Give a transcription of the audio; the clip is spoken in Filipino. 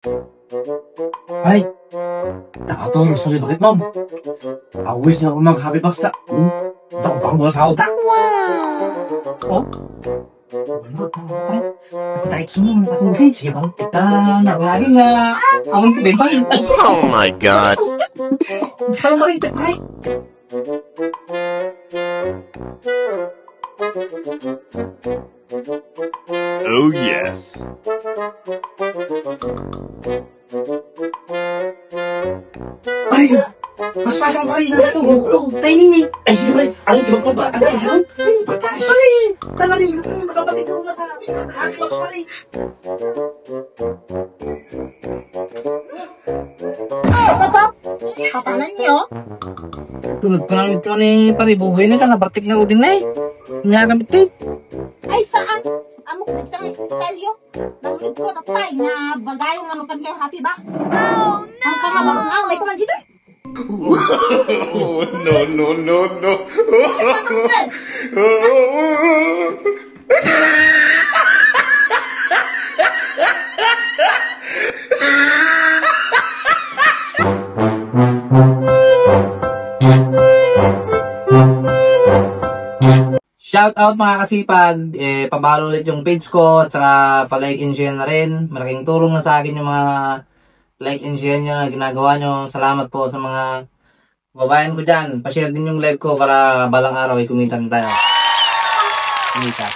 Ay, nakatulog sa bakit, ma'am? Awis na ako mag-happy box sa... Bang mo sa utak. Oh? Ano ito? Ako tayo sunod. Ako guys. Sige bang kita. Nakalagi nga. Awang tibay. Oh my God. Saan mo rin ito? Ay. Oh yes. Ay! Mas pasang pa rin na ito. Timing eh. Ay, sige ay, di ba pa ba? Ano? Sorry. Talagang magkapatid ko na tayo. Happy box pa rin. Kapanan niyo? Tulad pa lang ito ni paribuhay na ka, nabartik na udin na eh. Nanyagamit eh. Ay, saan? Amok nagtang iskalyo. Nangulid ko na tayo na bagayong manukan kayo happy box. Oh, no! Ang kamalang ang may kuman dito. Oh, no. Shout out mga kasipag, pabalo ulit yung page ko at saka pa-like and share na rin. Malaking tulong na sa akin yung mga like and share nyo na ginagawa nyo. Salamat po sa mga kababayan ko dyan. Pa-share din yung live ko para balang araw ay kumita na tayo. Kumita.